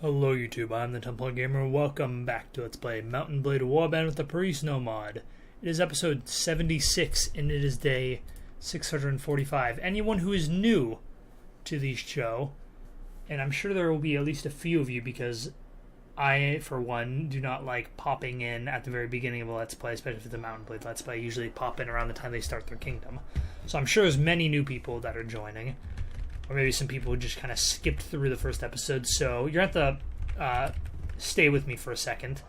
Hello YouTube, I'm the Temple Gamer. Welcome back to Let's Play Mountain Blade Warband with the Perisno mod. It is episode 76 and it is day 645. Anyone who is new to the show, and I'm sure there will be at least a few of you because I, for one, do not like popping in at the very beginning of a Let's Play, especially if it's a Mountain Blade Let's Play. I usually pop in around the time they start their kingdom. So I'm sure there's many new people that are joining. Or maybe some people who just kind of skipped through the first episode. So you're going to have to stay with me for a second.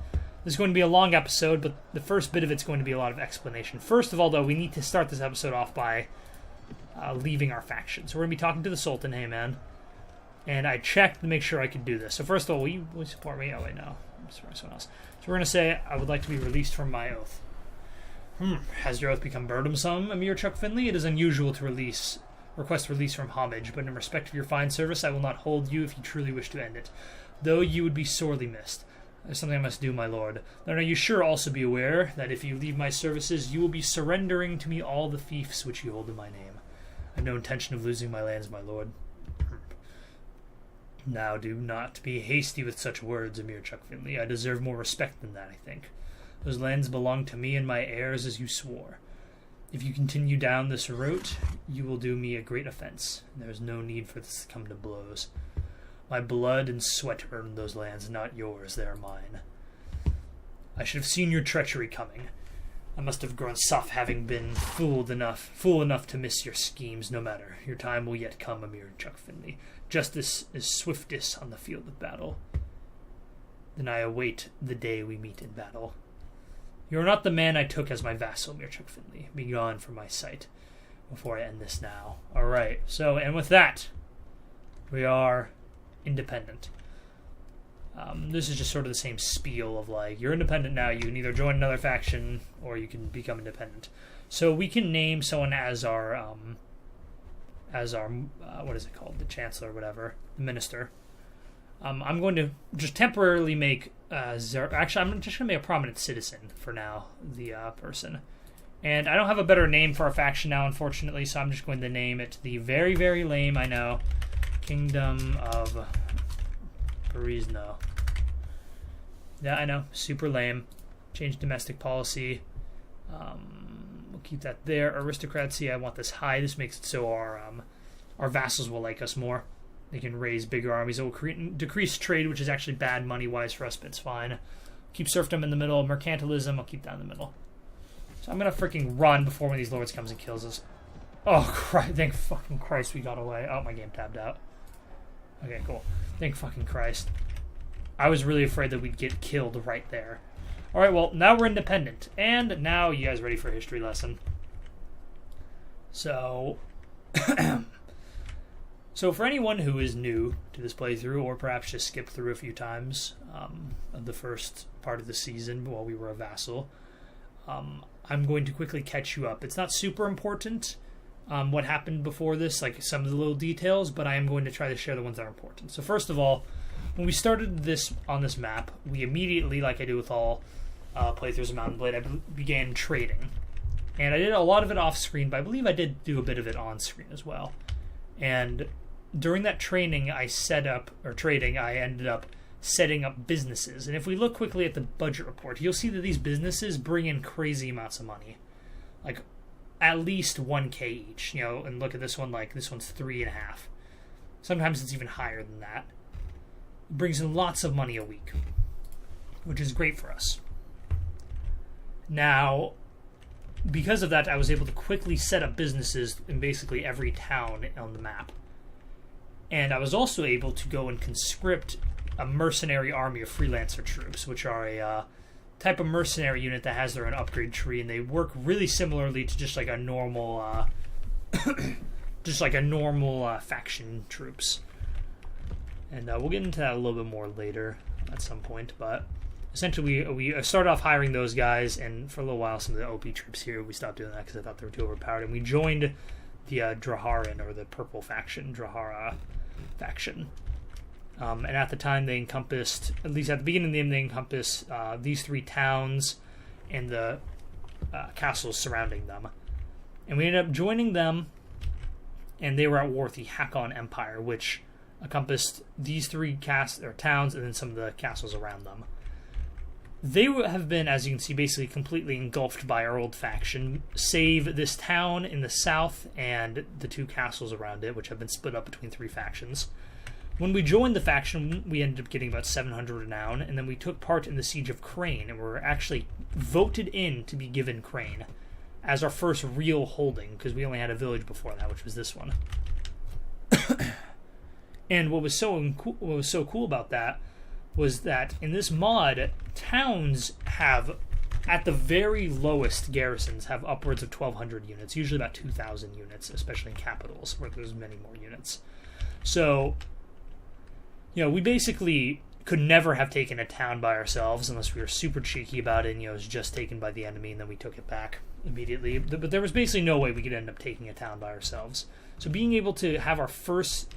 This is going to be a long episode, but the first bit of it's going to be a lot of explanation. First of all, though, we need to start this episode off by leaving our faction. So we're going to be talking to the Sultan. Hey, man. And I checked to make sure I could do this. So first of all, will you support me? Oh, wait, no. I'm sorry, someone else. So we're going to say, I would like to be released from my oath. Has your oath become burdensome, Emir Chuck Finley? It is unusual to request release from homage, but in respect of your fine service, I will not hold you if you truly wish to end it, though you would be sorely missed. There's something I must do, my lord. Then are you sure also be aware that if you leave my services, you will be surrendering to me all the fiefs which you hold in my name. I have no intention of losing my lands, my lord. Now do not be hasty with such words, Emir Chuck Finley. I deserve more respect than that, I think. Those lands belong to me and my heirs as you swore. If you continue down this route, you will do me a great offense. There is no need for this to come to blows. My blood and sweat earned those lands, not yours. They are mine. I should have seen your treachery coming. I must have grown soft, having been fool enough to miss your schemes. No matter, your time will yet come, Emir Chuck Finley. Justice is swiftest on the field of battle. Then I await the day we meet in battle. You are not the man I took as my vassal, Emir Chuck Finley. Be gone from my sight before I end this now. Alright, so, and with that, we are independent. This is just sort of the same spiel of like, you're independent now, you can either join another faction, or you can become independent. So we can name someone as our, what is it called? The Chancellor or whatever, the Minister. I'm going to just temporarily make actually, I'm just going to make a prominent citizen for now, the person. And I don't have a better name for our faction now, unfortunately, so I'm just going to name it the very, very lame, I know, Kingdom of Perisno. Yeah, I know, super lame. Change domestic policy. We'll keep that there. Aristocracy, I want this high. This makes it so our vassals will like us more. They can raise bigger armies. It will decrease trade, which is actually bad money-wise for us, but it's fine. Keep serfdom in the middle. Mercantilism, I'll keep that in the middle. So I'm going to freaking run before one of these lords comes and kills us. Oh, Christ. Thank fucking Christ we got away. Oh, my game tabbed out. Okay, cool. Thank fucking Christ. I was really afraid that we'd get killed right there. Alright, well, now we're independent. And now you guys ready for a history lesson? So... So for anyone who is new to this playthrough, or perhaps just skipped through a few times of the first part of the season while we were a vassal, I'm going to quickly catch you up. It's not super important what happened before this, like some of the little details, but I am going to try to share the ones that are important. So first of all, when we started this on this map, we immediately, like I do with all playthroughs of Mountain Blade, I began trading. And I did a lot of it off-screen, but I believe I did do a bit of it on-screen as well. And during that training I ended up setting up businesses. And if we look quickly at the budget report, you'll see that these businesses bring in crazy amounts of money. Like, at least 1K each, you know, and look at this one, like, this one's 3.5. Sometimes it's even higher than that. It brings in lots of money a week, which is great for us. Now, because of that, I was able to quickly set up businesses in basically every town on the map. And I was also able to go and conscript a mercenary army of freelancer troops, which are a type of mercenary unit that has their own upgrade tree, and they work really similarly to just like a normal, faction troops. And we'll get into that a little bit more later at some point, but essentially we started off hiring those guys, and for a little while some of the OP troops here, we stopped doing that because I thought they were too overpowered, and we joined the Draharan, or the purple faction, Drahara faction. And at the time they encompassed, at least at the beginning of the game, they encompassed these 3 towns and the castles surrounding them. And we ended up joining them, and they were at war with the Hakon Empire, which encompassed these three towns and then some of the castles around them. They have been, as you can see, basically completely engulfed by our old faction, save this town in the south and the two castles around it, which have been split up between three factions. When we joined the faction, we ended up getting about 700 renown, and then we took part in the Siege of Crane, and were actually voted in to be given Crane as our first real holding, because we only had a village before that, which was this one. And what was so cool about that was that in this mod, towns have, at the very lowest garrisons, have upwards of 1,200 units, usually about 2,000 units, especially in capitals, where there's many more units. So, we basically could never have taken a town by ourselves unless we were super cheeky about it, and it was just taken by the enemy, and then we took it back immediately. But there was basically no way we could end up taking a town by ourselves. So being able to have our first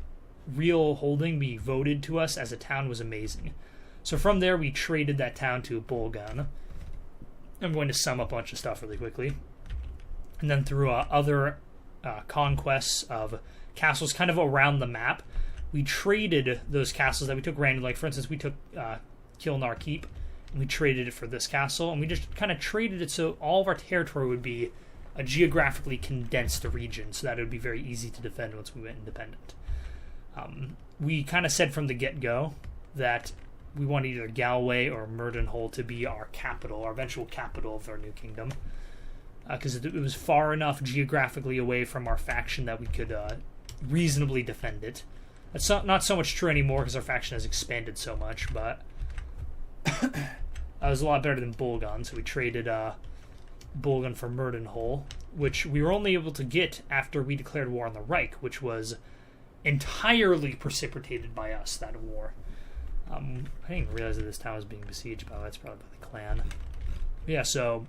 real holding be voted to us as a town was amazing. So from there, we traded that town to Bolgan. I'm going to sum up a bunch of stuff really quickly. And then through other conquests of castles kind of around the map, we traded those castles that we took randomly. Like, for instance, we took Kilnar Keep, and we traded it for this castle, and we just kind of traded it so all of our territory would be a geographically condensed region, so that it would be very easy to defend once we went independent. We kind of said from the get-go that we wanted either Galway or Murdenhall to be our capital, our eventual capital of our new kingdom, because it was far enough geographically away from our faction that we could reasonably defend it. That's not so much true anymore because our faction has expanded so much, but that was a lot better than Bolgan, so we traded Bolgan for Murdenhall, which we were only able to get after we declared war on the Reich, which was entirely precipitated by us, that war. I didn't even realize that this town was being besieged by, that's probably by the clan. Yeah, so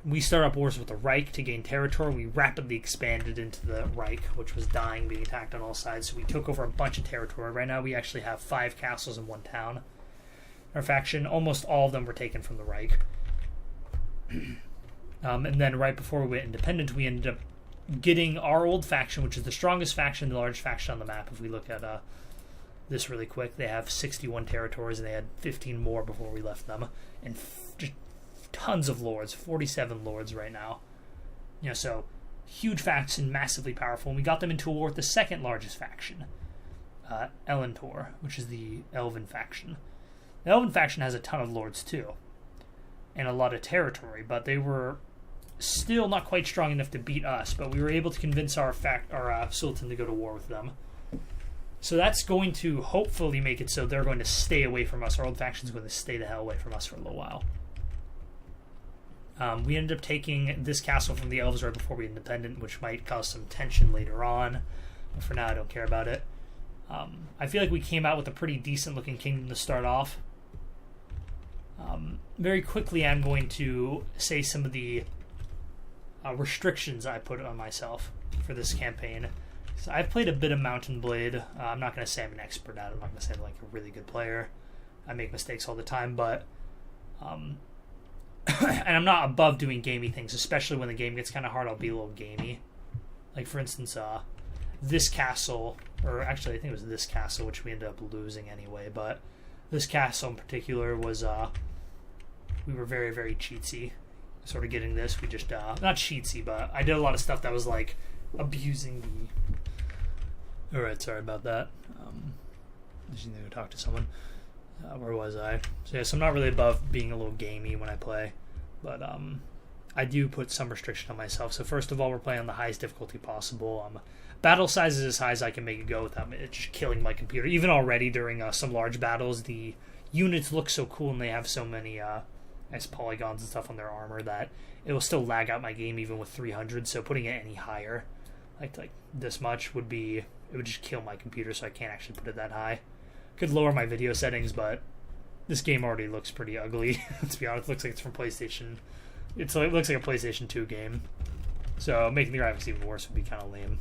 we started up wars with the Reich to gain territory. We rapidly expanded into the Reich, which was dying, being attacked on all sides, so we took over a bunch of territory. Right now we actually have 5 castles in one town. Our faction, almost all of them were taken from the Reich. And then right before we went independent, we ended up getting our old faction, which is the strongest faction, the largest faction on the map. If we look at this really quick, they have 61 territories, and they had 15 more before we left them, and just tons of lords, 47 lords right now. So huge faction, massively powerful, and we got them into a war with the second largest faction, Elentor, which is the Elven faction. The Elven faction has a ton of lords too, and a lot of territory, but they were still not quite strong enough to beat us, but we were able to convince our Sultan to go to war with them. So that's going to hopefully make it so they're going to stay away from us. Our old faction's going to stay the hell away from us for a little while. We ended up taking this castle from the elves right before we were independent, which might cause some tension later on. But for now, I don't care about it. I feel like we came out with a pretty decent-looking kingdom to start off. Very quickly, I'm going to say some of the restrictions I put on myself for this campaign. So I've played a bit of Mountain Blade. I'm not going to say I'm an expert at it. I'm not going to say I'm like a really good player. I make mistakes all the time, but and I'm not above doing gamey things, especially when the game gets kind of hard. I'll be a little gamey. Like, for instance, this castle, or actually I think it was this castle, which we ended up losing anyway, but this castle in particular was, we were very, very cheatsy. Sort of getting this, we just, not cheatsy, but I did a lot of stuff that was like abusing the... Alright, sorry about that. Just need to go talk to someone. Where was I? So yeah, so I'm not really above being a little gamey when I play, but I do put some restriction on myself. So first of all, we're playing on the highest difficulty possible. Battle size is as high as I can make it go without it just killing my computer. Even already during some large battles, the units look so cool and they have so many nice polygons and stuff on their armor that it will still lag out my game even with 300. So putting it any higher, like this much, would just kill my computer. So I can't actually put it that high. Could lower my video settings, but this game already looks pretty ugly. Let's be honest, it looks like it's from PlayStation. It looks like a PlayStation 2 game. So making the graphics even worse would be kind of lame.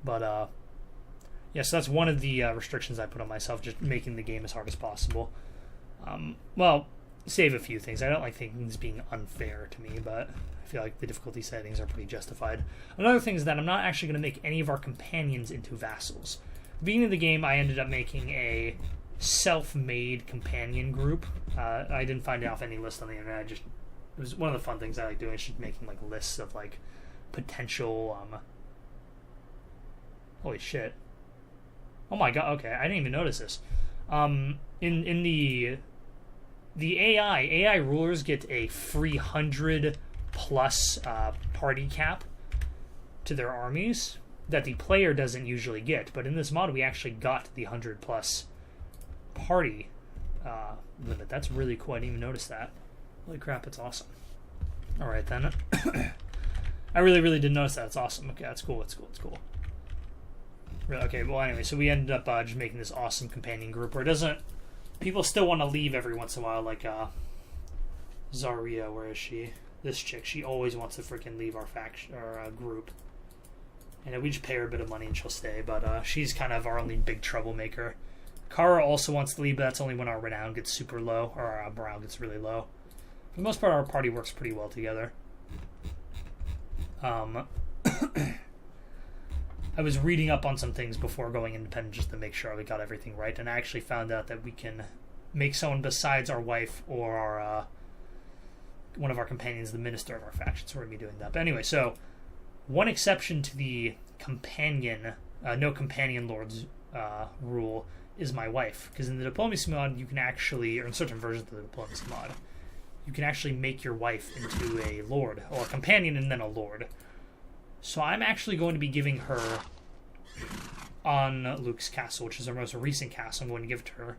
But yeah, so that's one of the restrictions I put on myself, just making the game as hard as possible. Well, save a few things. I don't like things being unfair to me, but I feel like the difficulty settings are pretty justified. Another thing is that I'm not actually going to make any of our companions into vassals. beginning of the game, I ended up making a self-made companion group. I didn't find it off any list on the internet. It was one of the fun things I like doing. Is just making like lists of like potential. Holy shit! Oh my god! Okay, I didn't even notice this. In the AI rulers get a free 100+ party cap to their armies that the player doesn't usually get. But in this mod, we actually got the 100+ party limit. That's really cool. I didn't even notice that. Holy crap, it's awesome. Alright then. I really didn't notice that. It's awesome. Okay, that's cool. It's cool. Okay, well anyway, so we ended up just making this awesome companion group where it doesn't... People still want to leave every once in a while, like Zaria, where is she? This chick, she always wants to freaking leave our faction or group. And we just pay her a bit of money and she'll stay, but she's kind of our only big troublemaker. Kara also wants to leave, but that's only when our renown gets super low, or our morale gets really low. For the most part, our party works pretty well together. I was reading up on some things before going independent just to make sure we got everything right, and I actually found out that we can make someone besides our wife or our one of our companions the minister of our faction, so we're going to be doing that. But anyway, so one exception to the companion, no companion lords rule is my wife, because in the diplomacy mod you can actually, or in certain versions of the diplomacy mod, you can actually make your wife into a lord, or a companion and then a lord. So I'm actually going to be giving her on Luke's castle, which is our most recent castle. I'm going to give it to her.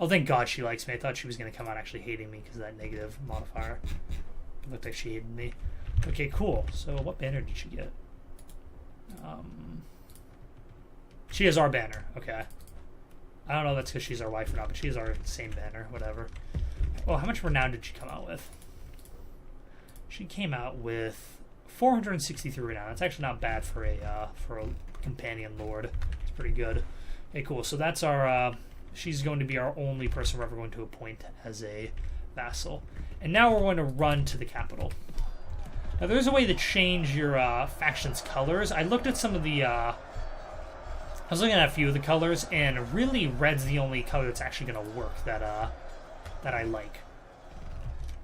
Oh, thank God she likes me. I thought she was going to come out actually hating me because of that negative modifier. It looked like she hated me. Okay, cool. So what banner did she get? She has our banner. Okay. I don't know if that's because she's our wife or not, but she has our same banner. Whatever. Oh, how much renown did she come out with? She came out with 463 renown. That's actually not bad for a companion lord. It's pretty good. Okay, cool. So that's our. She's going to be our only person we're ever going to appoint as a vassal. And now we're going to run to the capital. Now there's a way to change your faction's colors. I looked at some of the. I was looking at a few of the colors, and really red's the only color that's actually going to work that I like.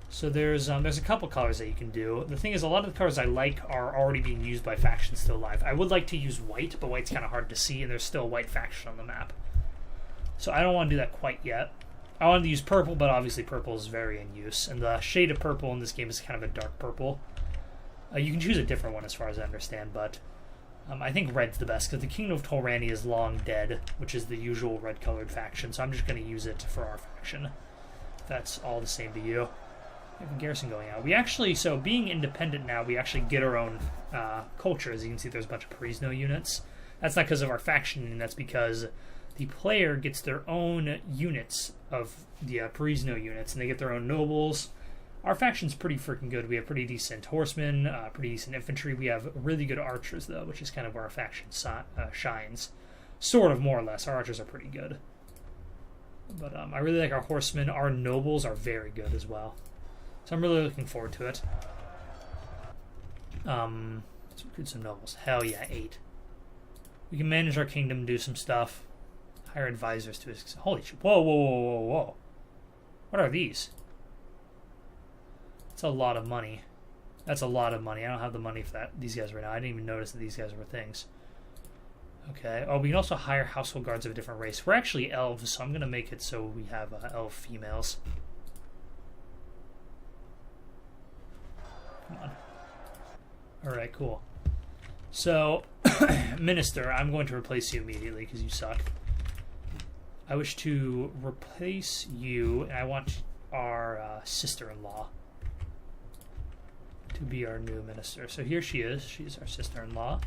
So there's a couple colors that you can do. The thing is, a lot of the colors I like are already being used by factions still alive. I would like to use white, but white's kind of hard to see, and there's still a white faction on the map. So I don't want to do that quite yet. I wanted to use purple, but obviously purple is very in use. And the shade of purple in this game is kind of a dark purple. You can choose a different one as far as I understand, but I think red's the best, because the Kingdom of Tolrani is long dead, which is the usual red-colored faction, so I'm just going to use it for our faction. If that's all the same to you. We have a garrison going out. We actually, so being independent now, we actually get our own culture. As you can see, there's a bunch of Perisno units. That's not because of our faction, and that's because the player gets their own units of the Perisno units, and they get their own nobles. Our faction's pretty freaking good. We have pretty decent horsemen, pretty decent infantry. We have really good archers, though, which is kind of where our faction shines. Sort of, more or less. Our archers are pretty good. But I really like our horsemen. Our nobles are very good as well. So I'm really looking forward to it. Let's recruit some nobles. Hell yeah, 8. We can manage our kingdom, do some stuff. Hire advisors to us. Holy shit. Whoa. What are these? That's a lot of money. That's a lot of money. I don't have the money for these guys right now. I didn't even notice that these guys were things. Okay. Oh, we can also hire household guards of a different race. We're actually elves, so I'm going to make it so we have elf females. Come on. Alright, cool. So, Minister, I'm going to replace you immediately because you suck. I wish to replace you, and I want our sister-in-law to be our new minister. So here she is. She's our sister-in-law.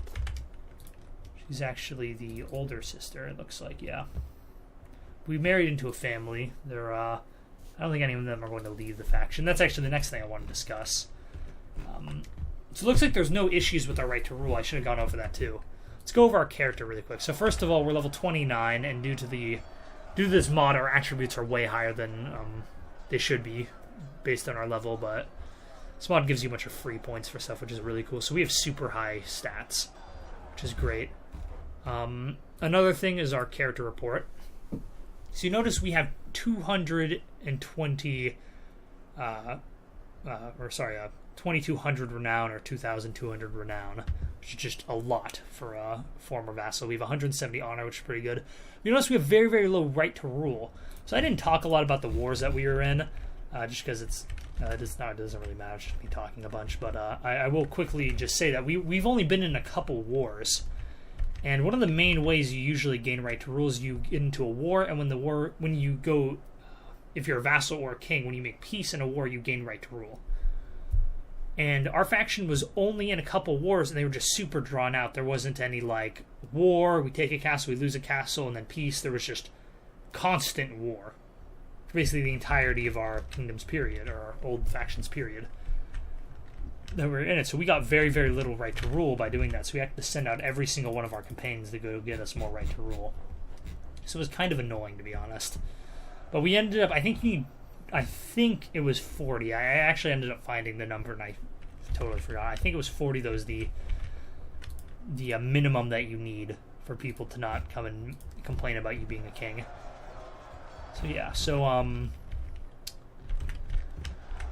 She's actually the older sister, it looks like, yeah. We married into a family. They're, I don't think any of them are going to leave the faction. That's actually the next thing I want to discuss. So it looks like there's no issues with our right to rule. I should have gone over that too. Let's go over our character really quick. So first of all, we're level 29, and due to this mod, our attributes are way higher than they should be based on our level, but this mod gives you a bunch of free points for stuff, which is really cool. So we have super high stats, which is great. another thing is our character report. So you notice we have 2200 renown or 2200 renown, which is just a lot for a former vassal. We have 170 honor, which is pretty good. You notice we have very, very low right to rule. So I didn't talk a lot about the wars that we were in, just because it doesn't really matter, it's just me talking a bunch. But I will quickly just say that we've only been in a couple wars. And one of the main ways you usually gain right to rule is you get into a war, and when you go, if you're a vassal or a king, when you make peace in a war, you gain right to rule. And our faction was only in a couple wars, and they were just super drawn out. There wasn't any, like, war, we take a castle, we lose a castle, and then peace. There was just constant war for basically the entirety of our kingdom's period, or our old faction's period that we're in it. So we got very, very little right to rule by doing that. So we had to send out every single one of our companions to go get us more right to rule. So it was kind of annoying, to be honest. But we ended up, I think it was 40. I actually ended up finding the number, and I totally forgot. I think it was 40. That was the minimum that you need for people to not come and complain about you being a king. So yeah,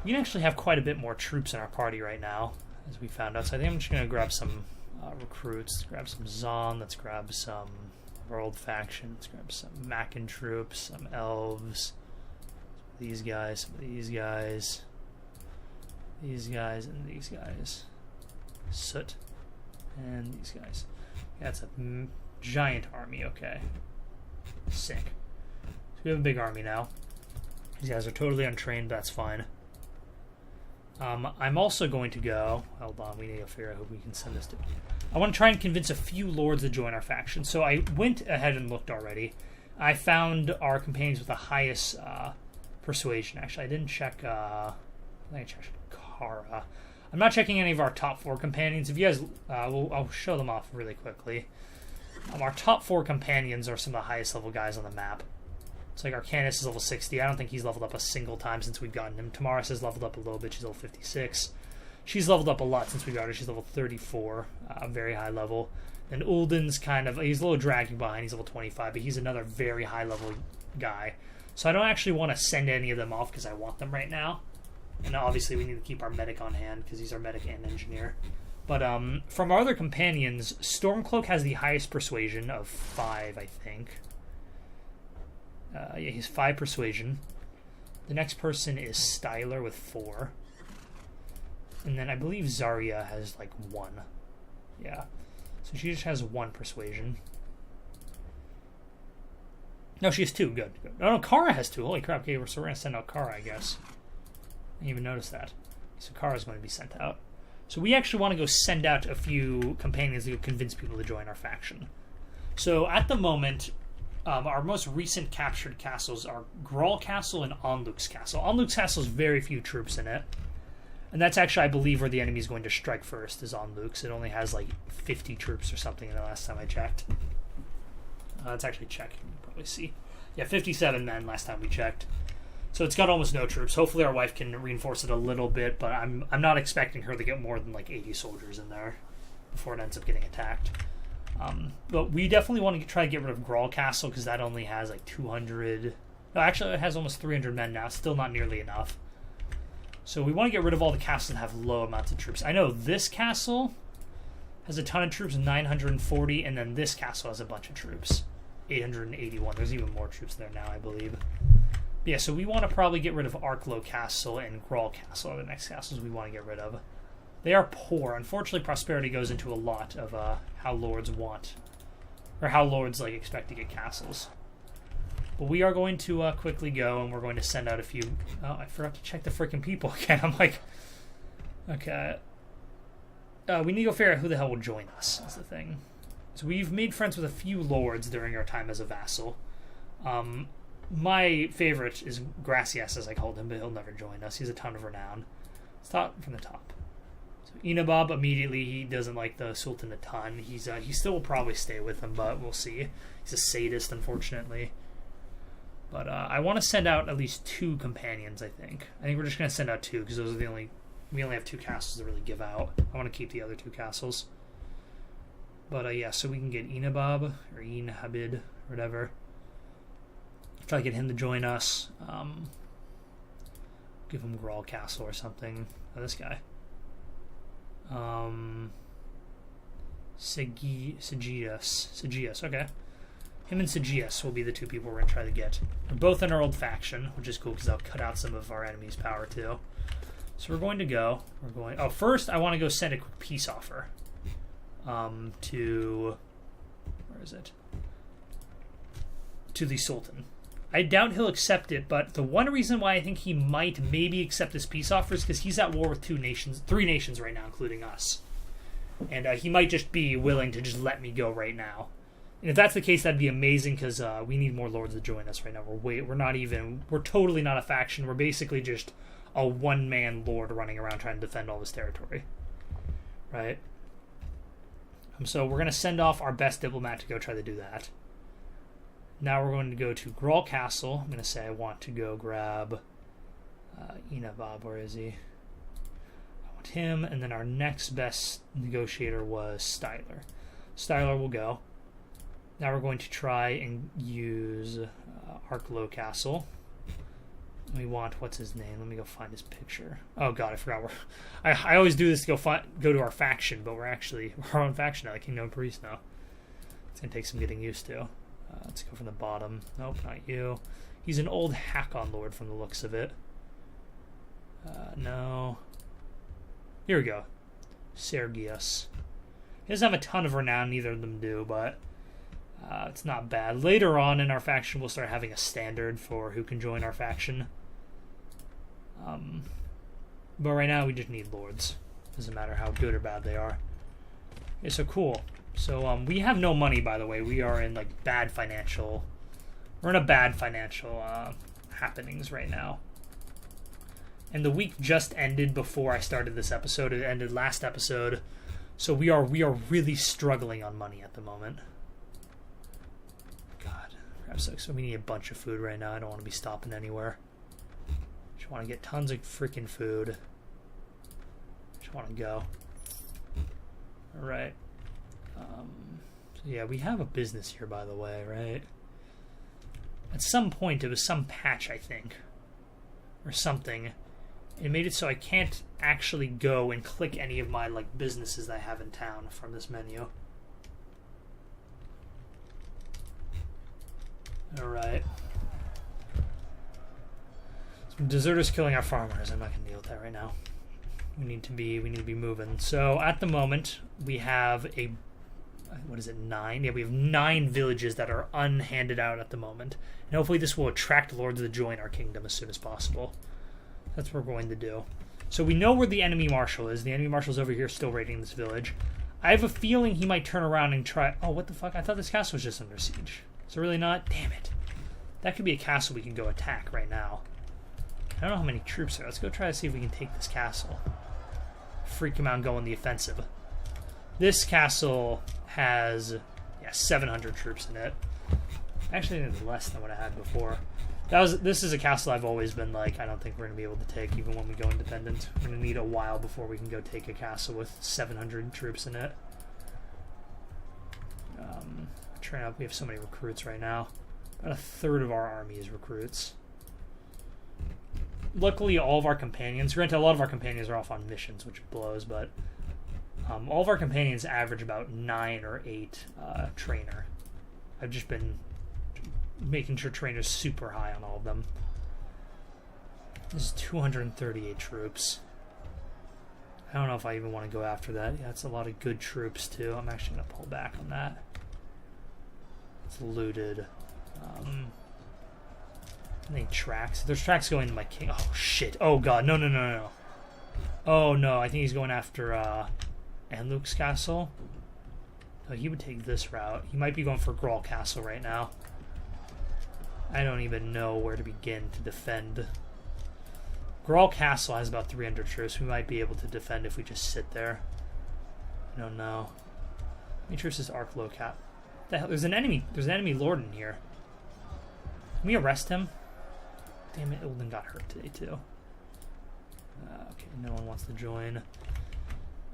we can actually have quite a bit more troops in our party right now, as we found out. So I think I'm just going to grab some recruits. Grab some Zon. Let's grab some of our old faction. Let's grab some Mackin troops, some elves. These guys, some of these guys. These guys, and these guys. Soot. And these guys. Yeah, that's a giant army, okay. Sick. So we have a big army now. These guys are totally untrained, but that's fine. I'm also going to go... Hold on, we need to figure out who we can send this to. I want to try and convince a few lords to join our faction. So I went ahead and looked already. I found our companions with the highest persuasion. Actually, I didn't check... I think I checked Kara. I'm not checking any of our top 4 companions. If you guys... I'll show them off really quickly. Our top 4 companions are some of the highest level guys on the map. It's like Arcanus is level 60. I don't think he's leveled up a single time since we've gotten him. Tamaris has leveled up a little bit. She's level 56. She's leveled up a lot since we got her. She's level 34. Very high level. And Ulden's kind of... He's a little dragging behind. He's level 25. But he's another very high level guy. So I don't actually want to send any of them off because I want them right now. And obviously we need to keep our medic on hand because he's our medic and engineer. But from our other companions, Stormcloak has the highest persuasion of 5, I think. Yeah, he's 5 persuasion. The next person is Styler with 4. And then I believe Zarya has like 1. Yeah. So she just has 1 persuasion. No, she has 2. Good. Oh, no, Kara has 2. Holy crap. Okay, so we're going to send out Kara, I guess. I didn't even notice that. So Kara's going to be sent out. So we actually want to go send out a few companions to convince people to join our faction. So at the moment... our most recent captured castles are Grawl Castle and Onluk's Castle. Onluk's Castle has very few troops in it. And that's actually, I believe, where the enemy is going to strike first, is Onluk's. It only has like 50 troops or something in the last time I checked. Let's actually check. You can probably see. Yeah, 57 men last time we checked. So it's got almost no troops. Hopefully our wife can reinforce it a little bit, but I'm not expecting her to get more than like 80 soldiers in there before it ends up getting attacked. But we definitely want to try to get rid of Grawl Castle because that only has like 200... No, actually it has almost 300 men now. Still not nearly enough. So we want to get rid of all the castles that have low amounts of troops. I know this castle has a ton of troops, 940, and then this castle has a bunch of troops, 881. There's even more troops there now, I believe. But yeah, so we want to probably get rid of Arklow Castle and Grawl Castle are the next castles we want to get rid of. They are poor. Unfortunately, prosperity goes into a lot of how lords want, or how lords like expect to get castles. But we are going to quickly go, and we're going to send out a few... Oh, I forgot to check the freaking people again. I'm like... Okay. We need to go figure out who the hell will join us, is the thing. So we've made friends with a few lords during our time as a vassal. My favorite is Gracias, as I called him, but he'll never join us. He's a ton of renown. Let's start from the top. So Inabab, immediately, he doesn't like the Sultan a ton. He still will probably stay with him, but we'll see. He's a sadist, unfortunately. But I want to send out at least 2 companions, I think. I think we're just going to send out 2, because those are the only... We only have 2 castles to really give out. I want to keep the other 2 castles. But yeah, so we can get Inabab or Inhabid, or whatever. Try to get him to join us. Give him Grawl Castle or something. Oh, this guy. Sigius, okay. Him and Sigius will be the two people we're going to try to get. They're both in our old faction, which is cool because they'll cut out some of our enemy's power too. So we're going to go. Oh, first I want to go send a quick peace offer. To... Where is it? To the Sultan. I doubt he'll accept it, but the one reason why I think he might maybe accept this peace offer is because he's at war with 3 nations right now, including us. And he might just be willing to just let me go right now. And if that's the case, that'd be amazing because we need more lords to join us right now. We're totally not a faction. We're basically just a one-man lord running around trying to defend all this territory. Right? So we're going to send off our best diplomat to go try to do that. Now we're going to go to Grawl Castle. I'm going to say I want to go grab Inabab. Where is he? I want him. And then our next best negotiator was Styler. Styler will go. Now we're going to try and use Arklow Castle. We want, what's his name? Let me go find his picture. Oh god, I forgot. I always do this to go to our faction, but we're our own faction now, the Kingdom of Perisno. It's going to take some getting used to. Let's go from the bottom. Nope, not you. He's an old Hakon Lord from the looks of it. No. Here we go. Sergius. He doesn't have a ton of renown, neither of them do, but it's not bad. Later on in our faction, we'll start having a standard for who can join our faction. But right now, we just need lords. Doesn't matter how good or bad they are. Okay, so cool. So we have no money, by the way. We are in like bad financial. We're in a bad financial happenings right now. And the week just ended before I started this episode. It ended last episode, so we are really struggling on money at the moment. God, crap sucks. So we need a bunch of food right now. I don't want to be stopping anywhere. Just want to get tons of freaking food. Just want to go. All right. So yeah, we have a business here, by the way, right? At some point, it was some patch, I think, or something. It made it so I can't actually go and click any of my like businesses that I have in town from this menu. All right. Some deserters killing our farmers. I'm not gonna deal with that right now. We need to be moving. So at the moment, we have a. What is it, 9? Yeah, we have 9 villages that are unhanded out at the moment. And hopefully this will attract lords to join our kingdom as soon as possible. That's what we're going to do. So we know where the enemy marshal is. The enemy marshal's over here still raiding this village. I have a feeling he might turn around and try... Oh, what the fuck? I thought this castle was just under siege. Is it really not? Damn it. That could be a castle we can go attack right now. I don't know how many troops there are. Let's go try to see if we can take this castle. Freak him out and go on the offensive. This castle has 700 troops in it. Actually, I think it's less than what I had before. This is a castle I've always been like, I don't think we're going to be able to take even when we go independent. We're going to need a while before we can go take a castle with 700 troops in it. Train up. We have so many recruits right now. About a third of our army is recruits. Luckily, all of our companions, granted, a lot of our companions are off on missions, which blows, but all of our companions average about 9 or 8 trainer. I've just been making sure trainer's super high on all of them. This is 238 troops. I don't know if I even want to go after that. Yeah, that's a lot of good troops, too. I'm actually going to pull back on that. It's looted. I think tracks. There's tracks going to my king. Oh, shit. Oh, God. No. Oh, no. I think he's going after Anluk's castle. No, he would take this route. He might be going for Grawl Castle right now. I don't even know where to begin to defend. Grawl Castle has about 300 troops. We might be able to defend if we just sit there. I don't know. How many troops is Arklow Cat? What the hell? There's an enemy lord in here. Can we arrest him? Damn it, Ilden got hurt today too. Okay, no one wants to join.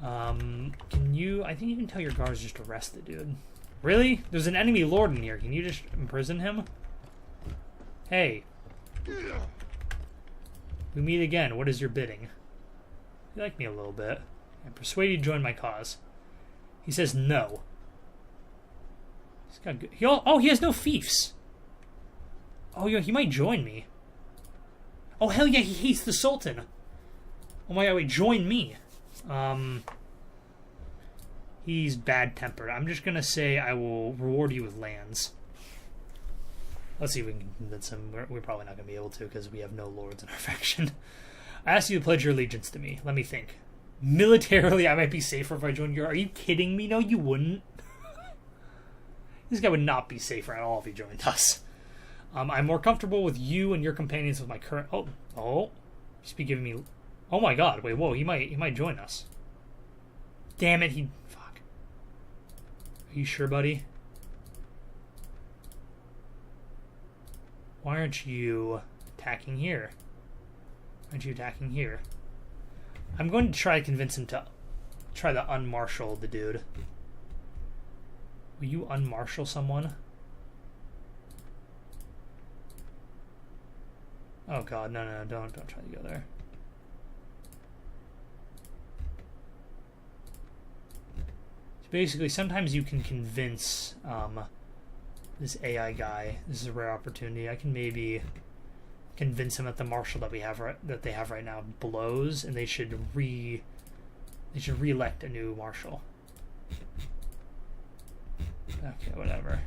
Can you... I think you can tell your guards just arrest the dude. Really? There's an enemy lord in here. Can you just imprison him? Hey. We meet again. What is your bidding? You like me a little bit. I'm persuaded to join my cause. He says no. He's got good... he has no fiefs. Oh, yeah, he might join me. Oh, hell yeah, he hates the Sultan. Oh my god, wait, join me. He's bad-tempered. I'm just gonna say I will reward you with lands. Let's see if we can convince him. We're probably not gonna be able to because we have no lords in our faction. I ask you to pledge your allegiance to me. Let me think. Militarily, I might be safer if I join your... Are you kidding me? No, you wouldn't. This guy would not be safer at all if he joined us. I'm more comfortable with you and your companions with my current... Oh. He's be giving me... Oh my god. Wait, whoa. He might join us. Damn it. Fuck. Are you sure, buddy? Why aren't you attacking here? Why aren't you attacking here? I'm going to try to convince him to try to unmarshal the dude. Will you unmarshal someone? Oh god, no, don't try to go there. So basically, sometimes you can convince this AI guy. This is a rare opportunity. I can maybe convince him that the marshal that they have right now blows, and they should re-elect a new marshal. Okay, whatever.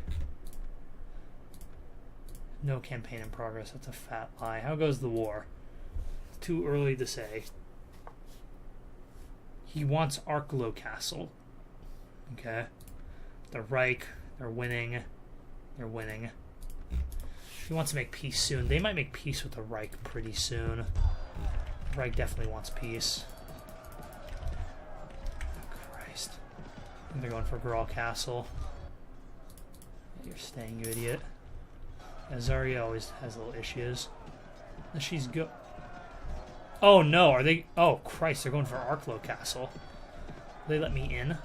No campaign in progress. That's a fat lie. How goes the war? It's too early to say. He wants Arklow Castle. Okay. The Reich, they're winning. They're winning. He wants to make peace soon. They might make peace with the Reich pretty soon. The Reich definitely wants peace. Oh, Christ. I think they're going for Grawl Castle. You're staying, you idiot. Zarya always has little issues. She's go... Oh no, are they... Oh Christ, they're going for Arklow Castle. Will they let me in?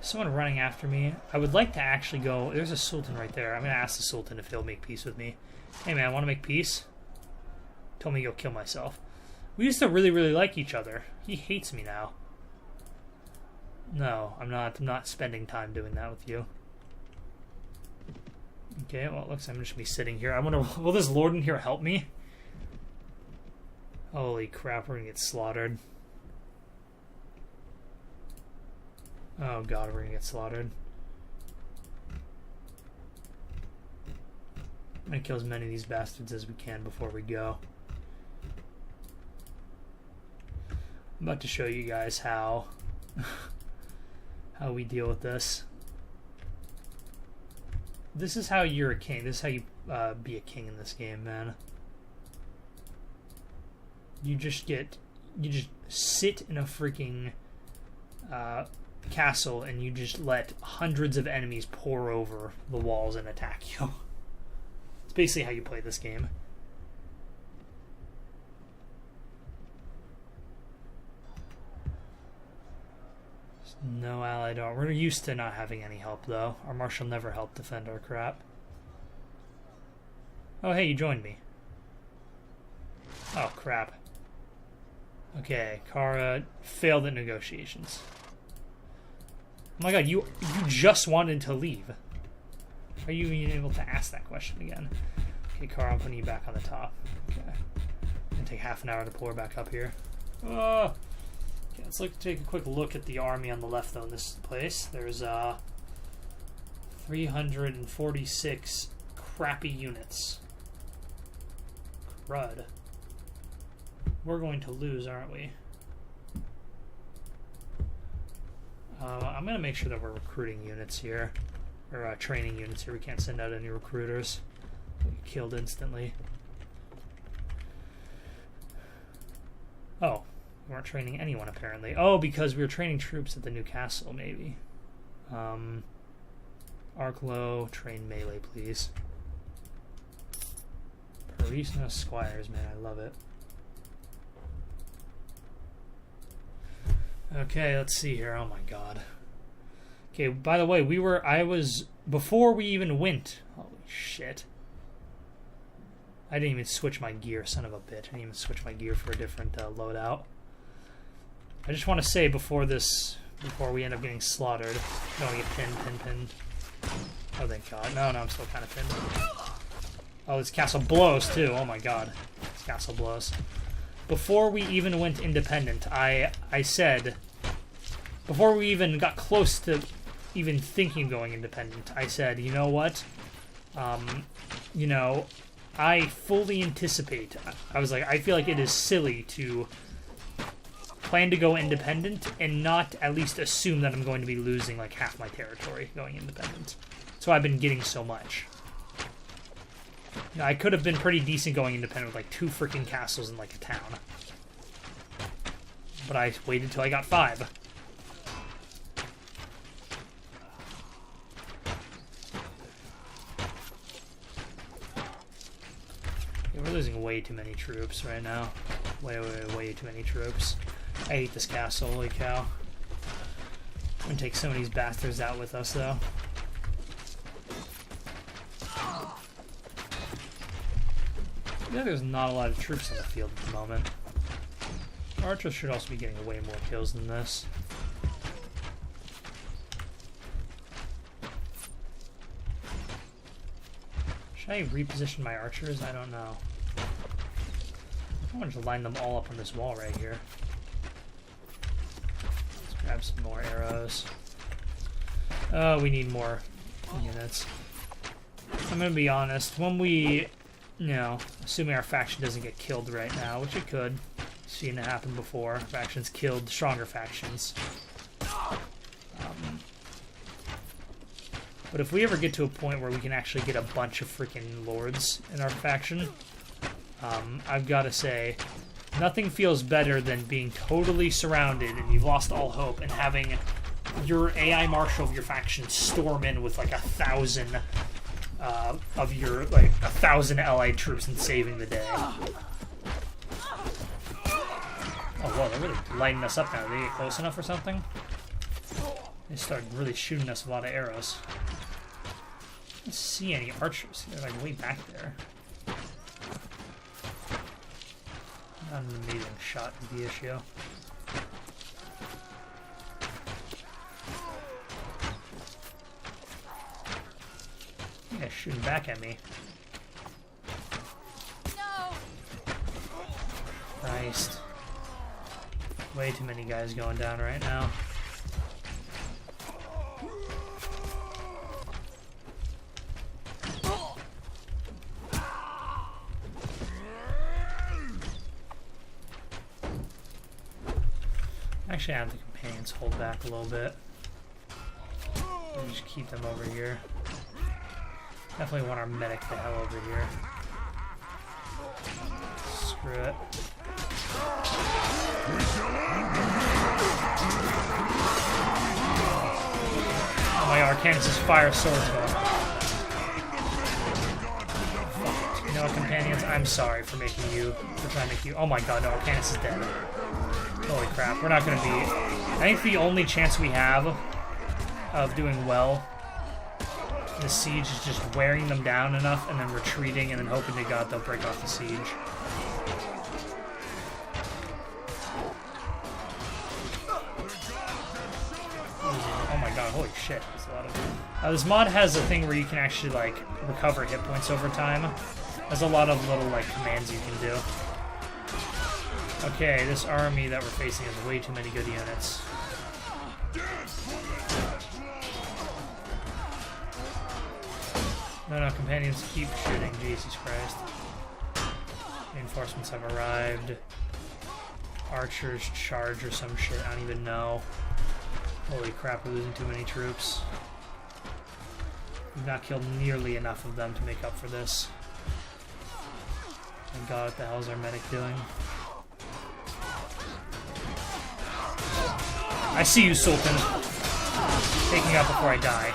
Someone running after me. I would like to actually go... There's a Sultan right there. I'm going to ask the Sultan if he'll make peace with me. Hey man, want to make peace? Told me you'll kill myself. We used to really, really like each other. He hates me now. No, I'm not spending time doing that with you. Okay, well, it looks like I'm just going to be sitting here. I wonder, will this lord in here help me? Holy crap, we're going to get slaughtered. Oh god, we're going to get slaughtered. I'm going to kill as many of these bastards as we can before we go. I'm about to show you guys how... how we deal with this. This is how you're a king. This is how you be a king in this game, man. You just sit in a freaking castle and you just let hundreds of enemies pour over the walls and attack you. It's basically how you play this game. No ally don't. We're used to not having any help, though. Our marshal never helped defend our crap. Oh, hey, you joined me. Oh, crap. Okay, Kara failed at negotiations. Oh my god, you just wanted to leave. Are you even able to ask that question again? Okay, Kara, I'm putting you back on the top. Okay. Gonna take half an hour to pull her back up here. Oh! Let's take a quick look at the army on the left, though, in this place. There's 346 crappy units. Crud. We're going to lose, aren't we? I'm going to make sure that we're recruiting units here. Or training units here. We can't send out any recruiters. We'll get killed instantly. Oh. We weren't training anyone, apparently. Oh, because we were training troops at the new castle, maybe. Arklow, train melee, please. Perisno Squires, man, I love it. Okay, let's see here. Oh my god. Okay, by the way, before we even went. Holy shit. I didn't even switch my gear, son of a bitch. I didn't even switch my gear for a different loadout. I just want to say before we end up getting slaughtered. I don't want to get pinned. Oh, thank god. No, I'm still kind of pinned. Oh, this castle blows, too. Oh my god. This castle blows. Before we even went independent, I said... Before we even got close to even thinking of going independent, I said, you know what? You know, I fully anticipate... I was like, I feel like it is silly to plan to go independent and not at least assume that I'm going to be losing like half my territory going independent. So I've been getting so much. You know, I could have been pretty decent going independent with like 2 freaking castles in like a town. But I waited till I got 5. Yeah, we're losing way too many troops right now. Way too many troops. I hate this castle, holy cow. I'm gonna take some of these bastards out with us though. Yeah, there's not a lot of troops on the field at the moment. Archers should also be getting way more kills than this. Should I reposition my archers? I don't know. I wanted to line them all up on this wall right here. Let's grab some more arrows. Oh, we need more units. I'm gonna be honest, when we... You know, assuming our faction doesn't get killed right now, which it could. Seen it happen before. Factions killed stronger factions. But if we ever get to a point where we can actually get a bunch of freaking lords in our faction, I've got to say, nothing feels better than being totally surrounded and you've lost all hope and having your AI marshal of your faction storm in with like 1,000... of your, like, 1,000 allied troops and saving the day. Oh, whoa, they're really lighting us up now. Did they get close enough or something? They started really shooting us a lot of arrows. I don't see any archers. They're, like, way back there. Not an amazing shot is the issue. Yeah, shooting back at me. No. Christ. Way too many guys going down right now. Actually, I have the companions hold back a little bit. And just keep them over here. Definitely want our medic the hell over here. Screw it. Oh my god, Arcanus' fire swords though. You know what, companions? I'm sorry for trying to make you. Oh my god, no, Arcanus is dead. Holy crap, we're not gonna be. I think the only chance we have of doing well the siege is just wearing them down enough and then retreating and then hoping to god they'll break off the siege. Oh my god, holy shit. That's a lot of... this mod has a thing where you can actually like recover hit points over time. There's a lot of little like commands you can do. Okay, this army that we're facing has way too many good units. No, companions keep shooting. Jesus Christ. Reinforcements have arrived. Archers charge or some shit. I don't even know. Holy crap, we're losing too many troops. We've not killed nearly enough of them to make up for this. Thank God, what the hell is our medic doing? I see you, Sultan. Taking out before I die.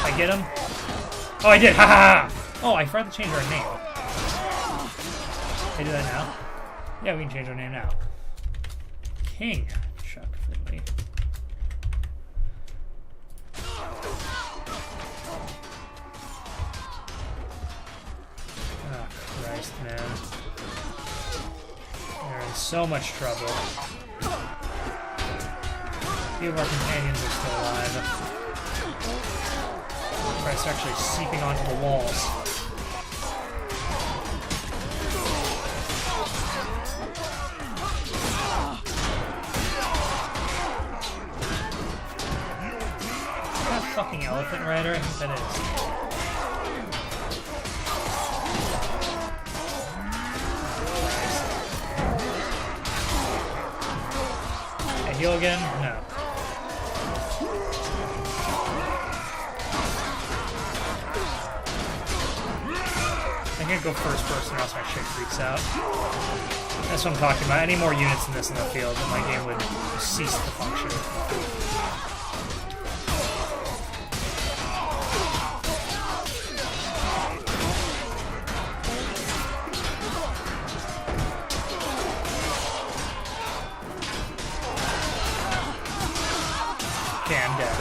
I get him? Oh, I did! Ha ha ha! Oh, I forgot to change our name. Can I do that now? Yeah, we can change our name now. King Chuck Finley. Christ, man. They're in so much trouble. A few of our companions are still alive. Christ, they're actually seeping onto the walls. Is that a fucking elephant rider? I think that is. Heal again? No. I can't go first person or else my shit freaks out. That's what I'm talking about. Any more units than this in the field and my game would cease to function. Okay, I'm dead.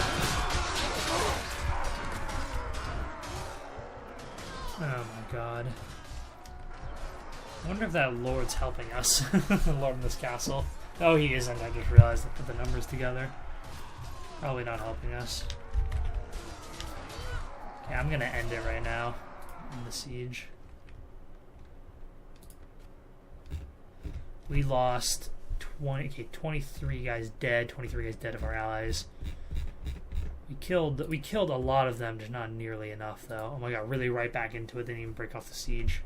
Oh my god. I wonder if that lord's helping us. The lord in this castle. Oh, he isn't. I just realized I put the numbers together. Probably not helping us. Okay, I'm gonna end it right now. In the siege. We lost 23 guys dead, 23 guys dead of our allies. We killed a lot of them, just not nearly enough though. Oh my god, really right back into it, didn't even break off the siege.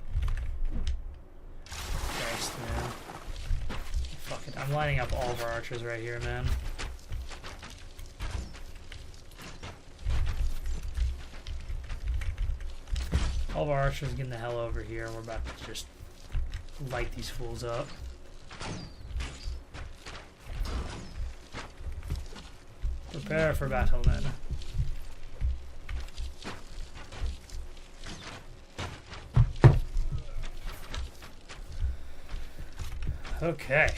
Christ, man. Fuck it. I'm lining up all of our archers right here, man. All of our archers getting the hell over here. We're about to just light these fools up. Prepare for battle, then. Okay.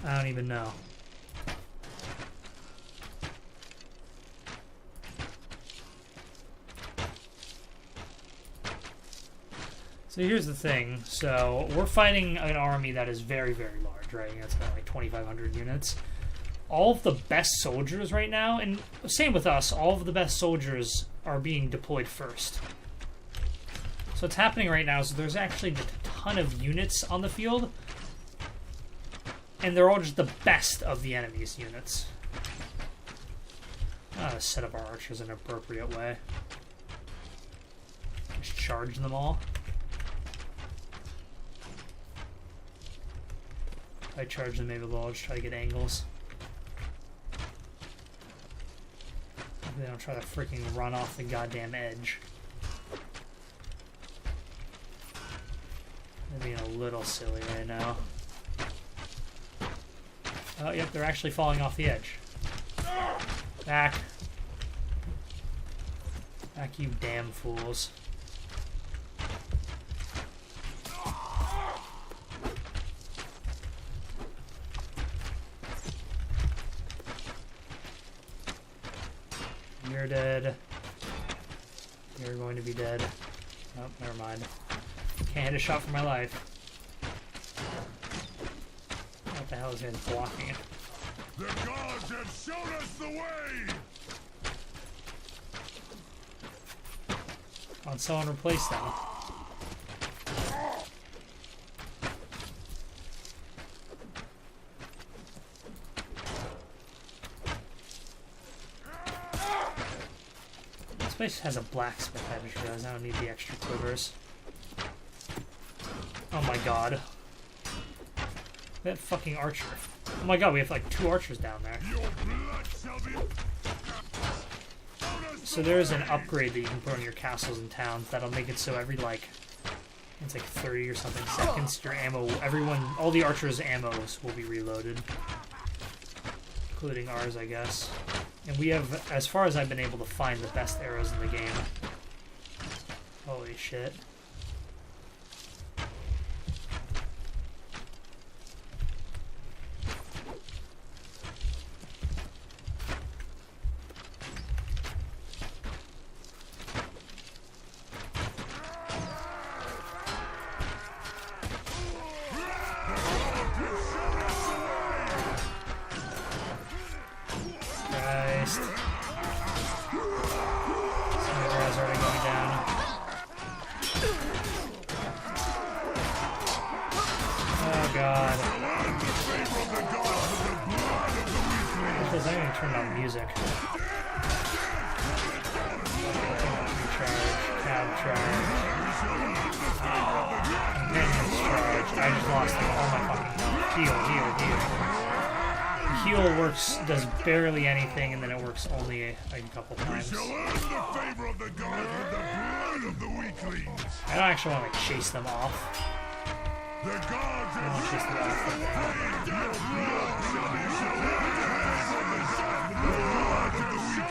I don't even know. So here's the thing. So we're fighting an army that is very, very large, right? It's about like 2,500 units. All of the best soldiers right now, and same with us, all of the best soldiers are being deployed first. So what's happening right now is there's actually a ton of units on the field, and they're all just the best of the enemy's units. I'm gonna set up our archers in an appropriate way. Just charge them all. If I charge them, maybe they'll just try to get angles. They don't try to freaking run off the goddamn edge. They're being a little silly right now. Oh, yep, they're actually falling off the edge. Back. Back, you damn fools. You're dead. You're going to be dead. Oh, never mind. Can't hit a shot for my life. What the hell is it blocking it? The gods have shown us the way! On someone replace them. This place has a blacksmith, I just realized I don't need the extra quivers. Oh my god. That fucking archer. Oh my god, we have like 2 archers down there. So there's an upgrade that you can put on your castles and towns that'll make it so every like, it's like 30 or something seconds, your ammo, all the archers' ammos will be reloaded. Including ours, I guess. And we have, as far as I've been able to find, the best arrows in the game. Holy shit. god. Because I didn't turn on music. Recharge, cab charge. Maintenance charge. I just lost like all my fucking heal. Heal works, does barely anything, and then it works only a couple times. I don't actually want to chase them off. I don't want to chase them off.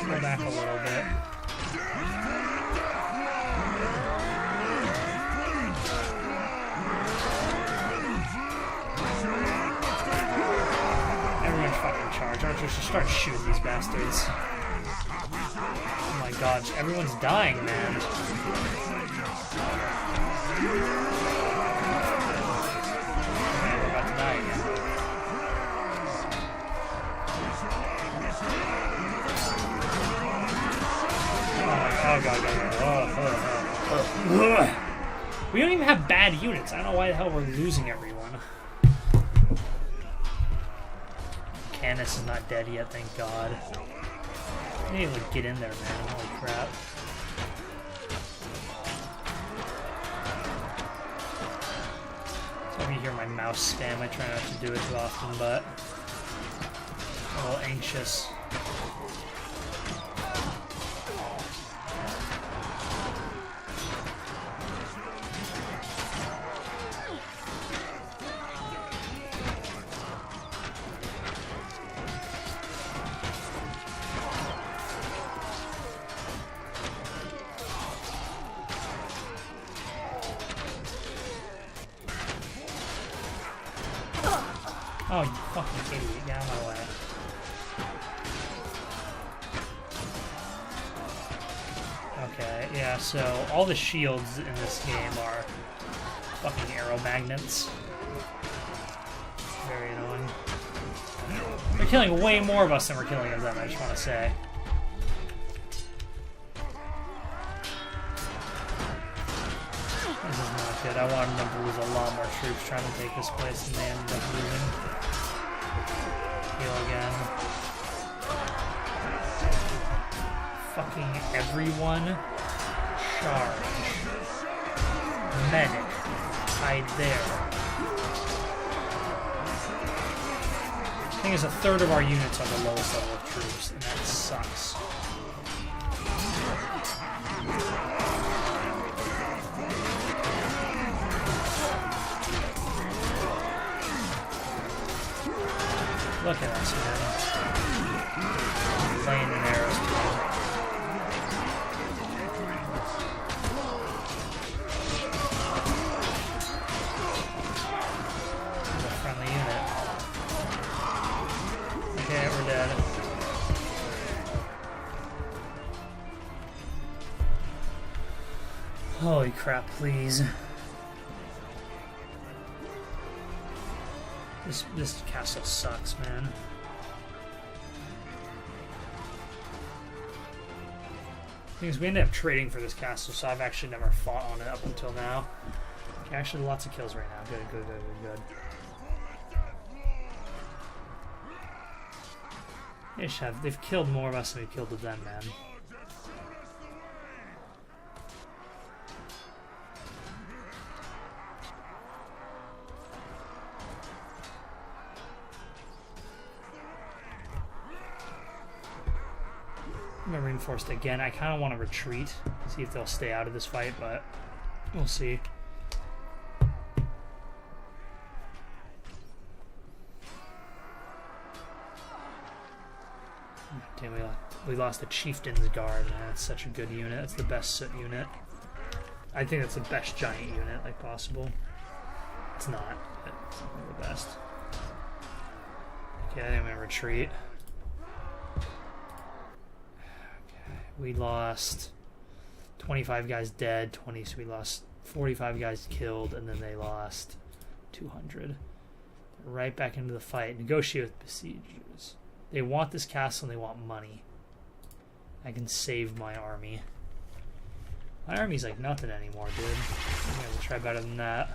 Go back a little bit. Fucking charge. Archers should start shooting these bastards. Oh my god, everyone's dying, man. Okay, we're about to die again. Oh god. We don't even have bad units. I don't know why the hell we're losing everyone. Canis is not dead yet, thank God. I need to get in there, man. Holy crap. So if you hear my mouse spam, I try not to do it too often, but I'm a little anxious. Oh, you fucking idiot. Get out of my way. Okay, yeah, so all the shields in this game are fucking arrow magnets. Very annoying. They're killing way more of us than we're killing of them, I just want to say. This is not good. I wanted them to lose a lot more troops trying to take this place, and they ended up losing. Heal again. Fucking everyone. Charge. Medic. Hide there. The thing is, a third of our units are the lowest level of troops, and that sucks. Look at us, man. Playing in arrows together. There's a friendly unit. Okay, we're dead. Holy crap, please. This castle sucks, man. Thing is, we ended up trading for this castle, so I've actually never fought on it up until now. Okay, actually, lots of kills right now. Good. They've killed more of us than we killed of them, man. I'm gonna reinforce it again. I kind of want to retreat, see if they'll stay out of this fight, but we'll see. Damn, we lost the Chieftain's Guard, man. That's such a good unit. That's the best soot unit. I think that's the best giant unit, like, possible. It's not, but it's not the best. Okay, I think I'm gonna retreat. We lost 25 guys dead, so we lost 45 guys killed, and then they lost 200. Right back into the fight. Negotiate with besiegers. They want this castle and they want money. I can save my army. My army's like nothing anymore, dude. I'm gonna try better than that.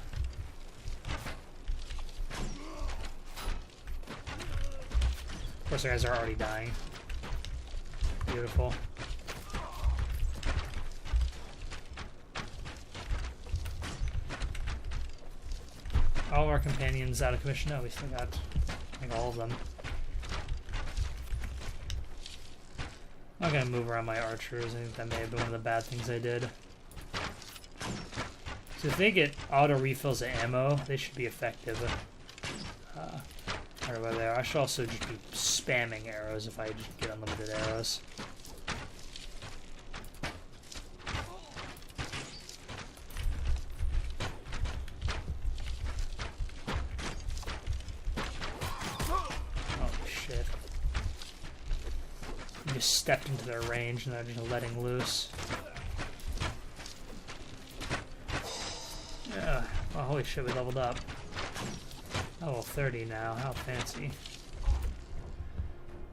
course, the guys are already dying. Beautiful. All of our companions out of commission. No, we still got, I think, all of them. I'm not gonna move around my archers. I think that may have been one of the bad things I did. So if they get auto refills of ammo, they should be effective. I don't know where they are. I should also just be spamming arrows if I just get unlimited arrows. Just stepped into their range and they're just letting loose. Yeah. Oh, holy shit, we leveled up. Level 30 now. How fancy.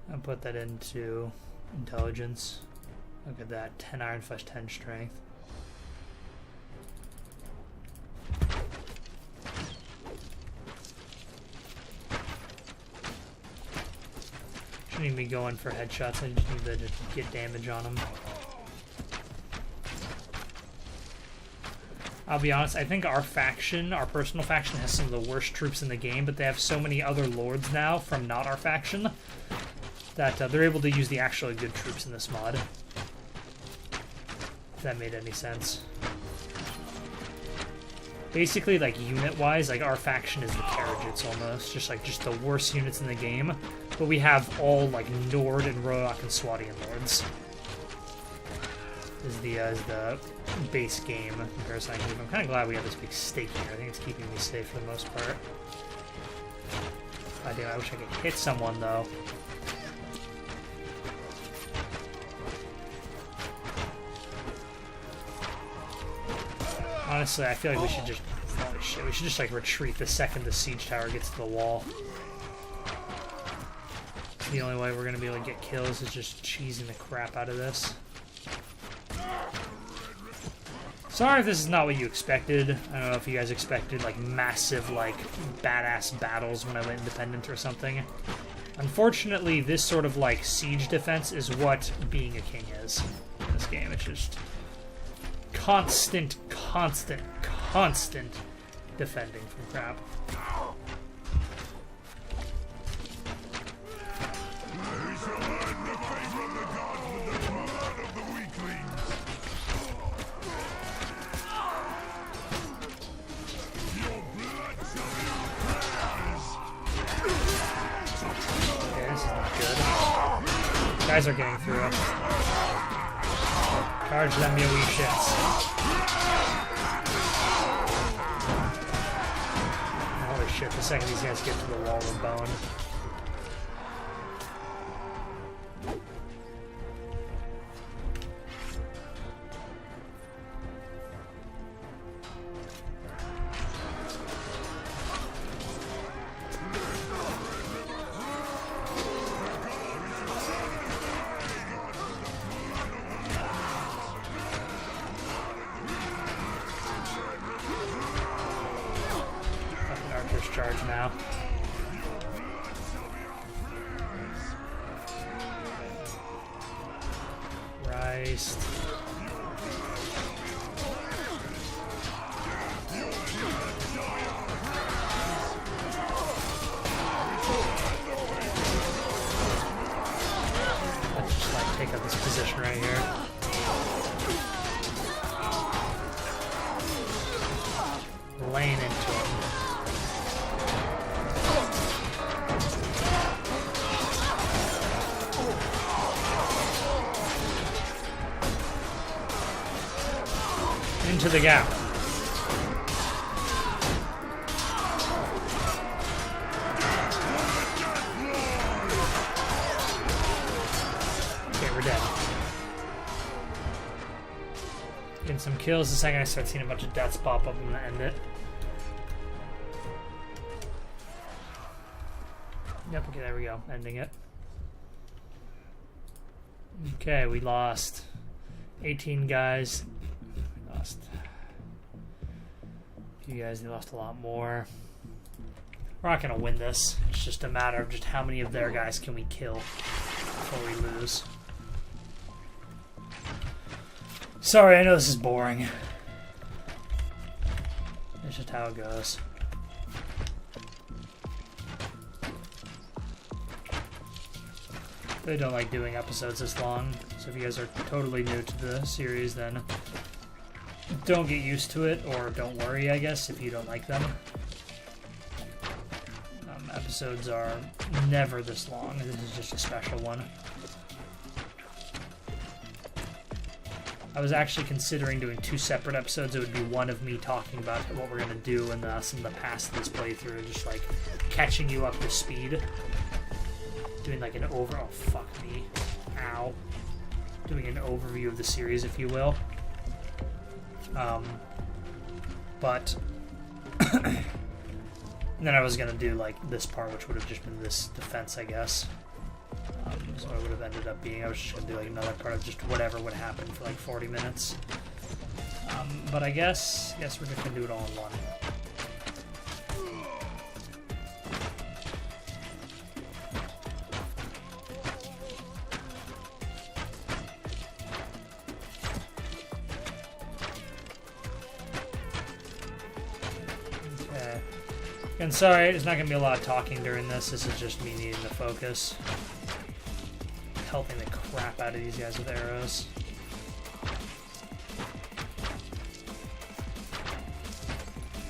I'll put that into intelligence. Look at that. 10 iron flesh, 10 strength. Shouldn't even be going for headshots. I just need to just get damage on them. I'll be honest, I think our faction, our personal faction, has some of the worst troops in the game, but they have so many other lords now from not our faction that they're able to use the actually good troops in this mod. If that made any sense. Basically, like, unit-wise, like, our faction is the Carriages almost. Just the worst units in the game. But we have all, like, Nord and Royak and Swadian lords. Is the base game comparison I can give. I'm kind of glad we have this big stake here. I think it's keeping me safe for the most part. I wish I could hit someone, though. Honestly, I feel like we should just... Holy shit, we should just, like, retreat the second the siege tower gets to the wall. The only way we're gonna be able to get kills is just cheesing the crap out of this. Sorry if this is not what you expected. I don't know if you guys expected, like, massive, like, badass battles when I went independent or something. Unfortunately, this sort of, like, siege defense is what being a king is in this game. It's just constant defending from crap. Guys are getting through. Charge them, you wee shits. Holy shit, the second these guys get to the wall of bone. Charge now. Christ. Let's just like take up this position right here. Laying into him. Into the gap. Okay, we're dead. Getting some kills. The second I start seeing a bunch of deaths pop up, I'm gonna end it. Yep, okay, there we go. Ending it. Okay, we lost 18 guys. You guys, they lost a lot more. We're not going to win this. It's just a matter of just how many of their guys can we kill before we lose. Sorry, I know this is boring. It's just how it goes. I really don't like doing episodes this long, so if you guys are totally new to the series, then don't get used to it, or don't worry, I guess, if you don't like them. Episodes are never this long. This is just a special one. I was actually considering doing 2 separate episodes. It would be one of me talking about what we're going to do in some of the past of this playthrough, just like catching you up to speed. Doing like an oh fuck me. Ow. Doing an overview of the series, if you will. But and then I was gonna do like this part, which would have just been this defense, I guess. So it would have ended up being, I was just gonna do like another part of just whatever would happen for like 40 minutes. But I guess we're just gonna do it all in one. And sorry, there's not going to be a lot of talking during this. This is just me needing to focus. Helping the crap out of these guys with arrows.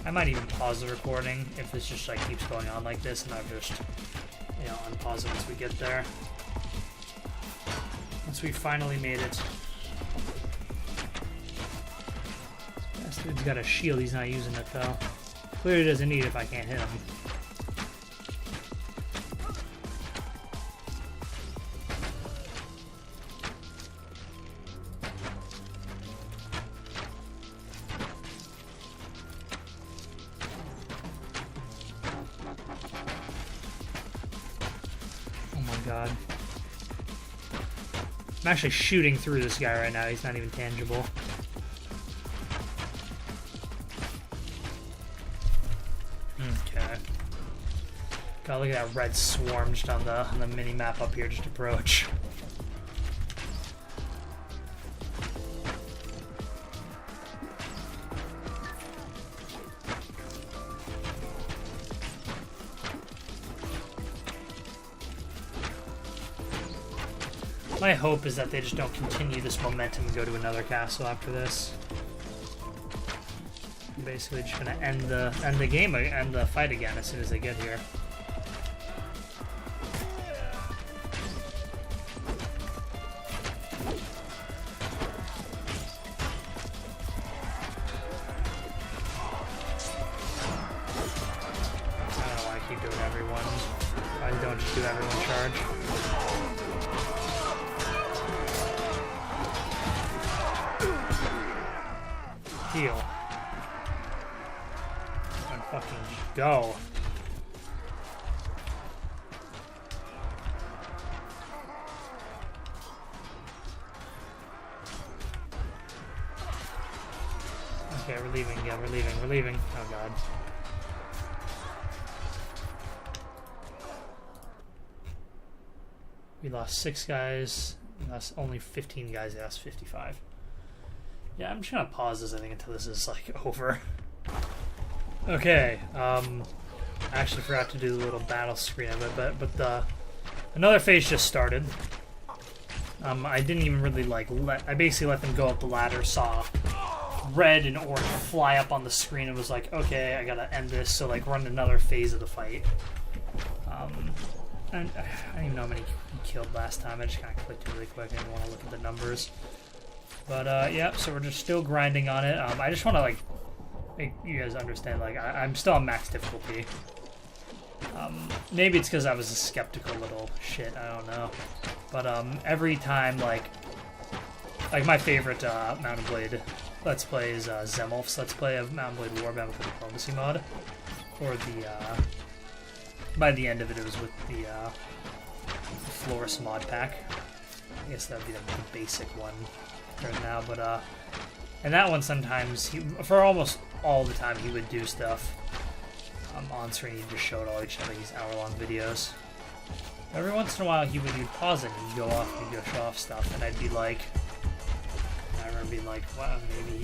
I might even pause the recording if this just like keeps going on like this, and I'll just, you know, unpause it once we get there. Once we finally made it. This dude's got a shield, he's not using it though. Clearly doesn't need it if I can't hit him. Oh my god. I'm actually shooting through this guy right now, he's not even tangible. God, look at that red swarm just on the mini map up here. Just approach. My hope is that they just don't continue this momentum and go to another castle after this. I'm basically just gonna end the game, end the fight again as soon as they get here. Heal. And fucking go. Okay, we're leaving. Yeah, we're leaving. We're leaving. Oh god. We lost 6 guys. We lost only 15 guys. They lost 55. Yeah, I'm just gonna pause this, I think, until this is, like, over. Okay, I actually forgot to do the little battle screen of it, but another phase just started. I didn't even really, like, I basically let them go up the ladder, saw red and orange fly up on the screen, and was like, okay, I gotta end this, so, like, run another phase of the fight. And I don't even know how many we killed last time, I just kind of clicked it really quick, I didn't want to look at the numbers. But, yeah, so we're just still grinding on it. I just want to, like, make you guys understand, like, I'm still on max difficulty. Maybe it's because I was a skeptical little shit, I don't know. But, every time, like my favorite, Mount and Blade Let's Play is, Zemolf's Let's Play of Mount and Blade Warband with the Diplomacy mod. Or the, by the end of it, it was with the Florist mod pack. I guess that would be the basic one right now, but and that one sometimes for almost all the time he would do stuff. on screen he'd just show it all each other these hour-long videos. Every once in a while he'd pause it and he'd go off and he'd go show off stuff, and I'd be like, I remember being like, wow,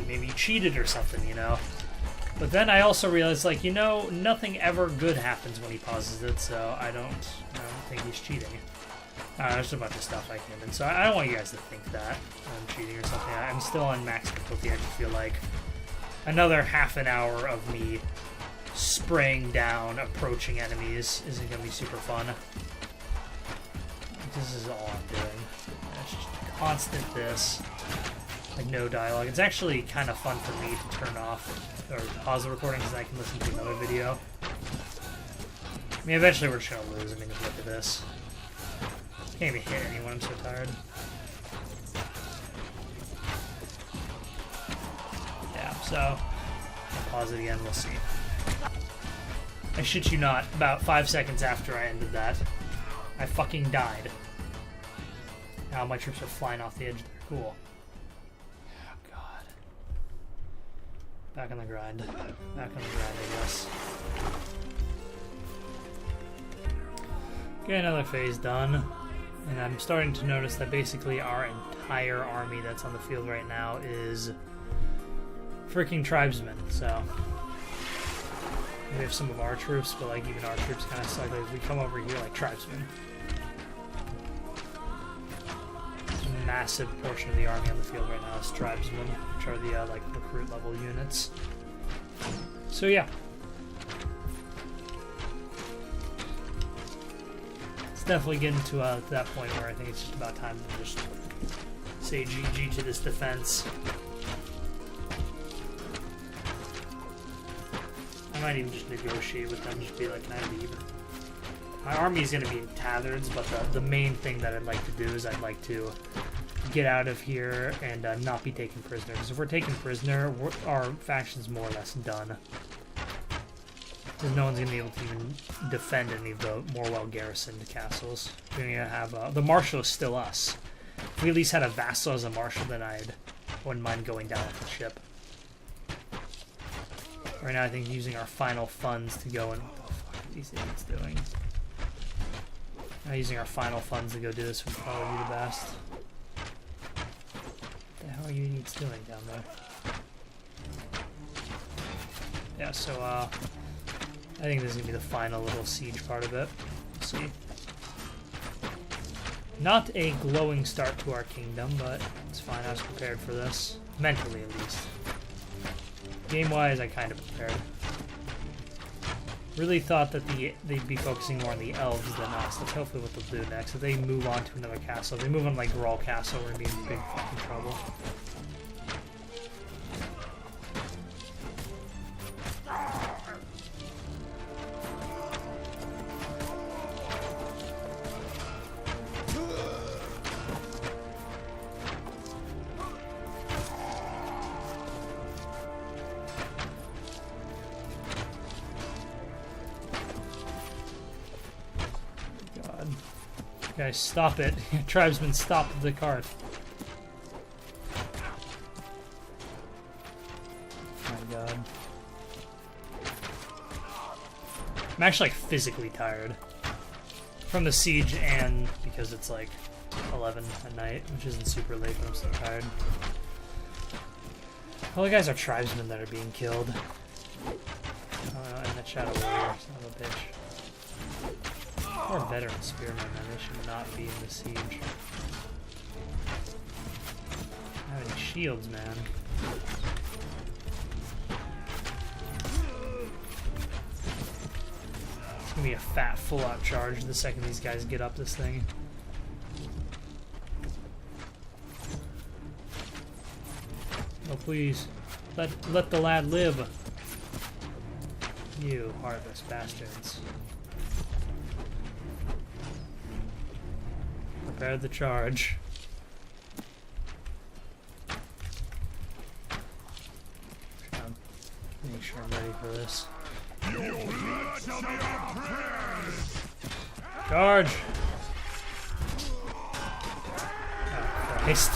maybe he cheated or something, you know. But then I also realized, like, you know, nothing ever good happens when he pauses it, so I don't think he's cheating. There's a bunch of stuff I can, and so I don't want you guys to think that I'm cheating or something. I'm still on max difficulty. I just feel like another half an hour of me spraying down approaching enemies isn't going to be super fun. This is all I'm doing. It's just constant this. Like, no dialogue. It's actually kind of fun for me to turn off or pause the recording because I can listen to another video. I mean, eventually we're just going to lose. I mean, just look at this. I can't even hit anyone. I'm so tired. Yeah, so I'll pause it again. We'll see. I shit you not, about 5 seconds after I ended that, I fucking died. Now my troops are flying off the edge there. Cool. Oh, God. Back on the grind. Back on the grind, I guess. Okay, another phase done. And I'm starting to notice that basically our entire army that's on the field right now is freaking tribesmen, so we have some of our troops, but like even our troops kind of suck. Like, we come over here like tribesmen. A massive portion of the army on the field right now is tribesmen, which are the like recruit level units. So yeah. Definitely getting to that point where I think it's just about time to just say GG to this defense. I might even just negotiate with them, just be like, can I leave? My army is going to be in tatters, but the main thing that I'd like to do is I'd like to get out of here and not be taken prisoner. Because if we're taken prisoner, our faction's more or less done. Because no one's going to be able to even defend any of the more well-garrisoned castles. We're going to have... the marshal is still us. If we at least had a vassal as a marshal, then I wouldn't mind going down with the ship. Right now, I think using our final funds to go and... What the fuck are these idiots doing? Now, using our final funds to go do this would probably be the best. What the hell are you idiots doing down there? Yeah, so, I think this is going to be the final little siege part of it. We'll see. Not a glowing start to our kingdom, but it's fine. I was prepared for this. Mentally, at least. Game-wise, I kind of prepared. Really thought that they'd be focusing more on the elves than us. That's hopefully what they'll do next. If they move on to another castle, if they move on like Grawl Castle, we're going to be in big fucking trouble. Guys, stop it. Tribesmen, stop the cart. Oh my god. I'm actually, like, physically tired. From the siege and because it's, like, 11 at night, which isn't super late, but I'm still tired. All the guys are tribesmen that are being killed. And that shadow warrior, son of a bitch. Or veteran spearmen, man. They should not be in the siege. I have any shields, man. It's gonna be a fat, full-out charge the second these guys get up this thing. Oh, please. Let the lad live. You heartless bastards. Prepare the charge. Make sure I'm ready for this. Charge! Oh, Christ. I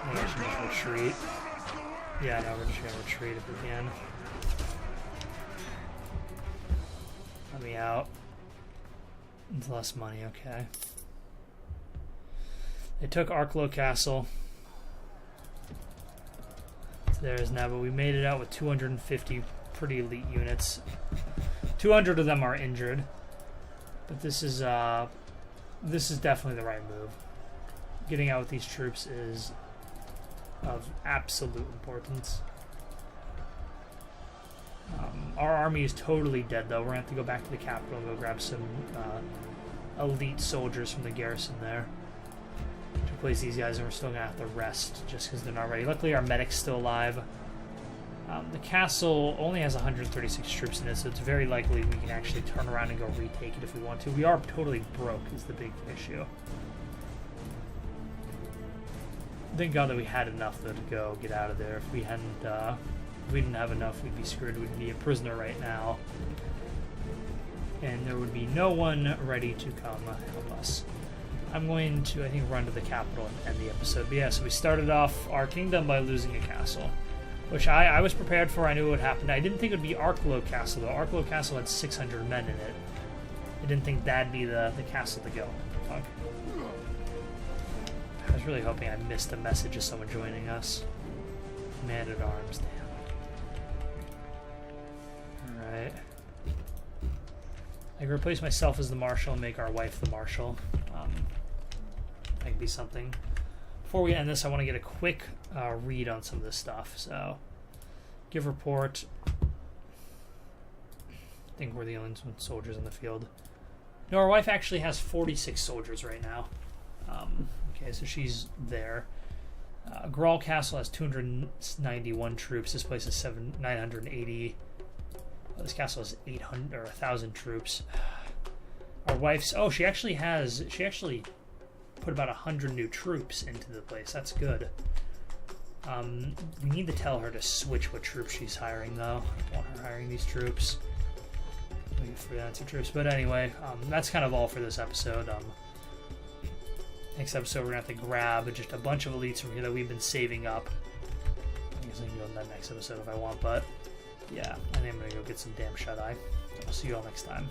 think I should just retreat. Yeah, no, we're just gonna retreat if we can. Let me out. It's less money, okay. They took Arklow Castle. So there is now, but we made it out with 250 pretty elite units. 200 of them are injured. But this is definitely the right move. Getting out with these troops is of absolute importance. Our army is totally dead, though. We're going to have to go back to the capital and go grab some elite soldiers from the garrison there to replace these guys, and we're still going to have to rest just because they're not ready. Luckily, our medic's still alive. The castle only has 136 troops in it, so it's very likely we can actually turn around and go retake it if we want to. We are totally broke is the big issue. Thank God that we had enough, though, to go get out of there. If we hadn't, if we didn't have enough, we'd be screwed. We'd be a prisoner right now. And there would be no one ready to come help us. I'm going to, I think, run to the capital and end the episode. But yeah, so we started off our kingdom by losing a castle, which I was prepared for. I knew what would happen. I didn't think it would be Arklow Castle, though. Arklow Castle had 600 men in it. I didn't think that'd be the castle to go. Fuck. I was really hoping I missed a message of someone joining us. Man-at-arms, damn. Alright. I can replace myself as the marshal and make our wife the marshal. That could be something. Before we end this, I want to get a quick read on some of this stuff. So, give report. I think we're the only soldiers in the field. No, our wife actually has 46 soldiers right now. Okay, so she's there. Grawl Castle has 291 troops. This place is 980. This castle has 800 or 1,000 troops. Our wife's she actually put about 100 new troops into the place. That's good. We need to tell her to switch what troops she's hiring, though. I don't want her hiring these troops. We get freelancer troops, but anyway, that's kind of all for this episode. Next episode, we're going to have to grab just a bunch of elites from here that we've been saving up. I guess I can go in that next episode if I want, but yeah, I think I'm going to go get some damn shut-eye. I'll see you all next time.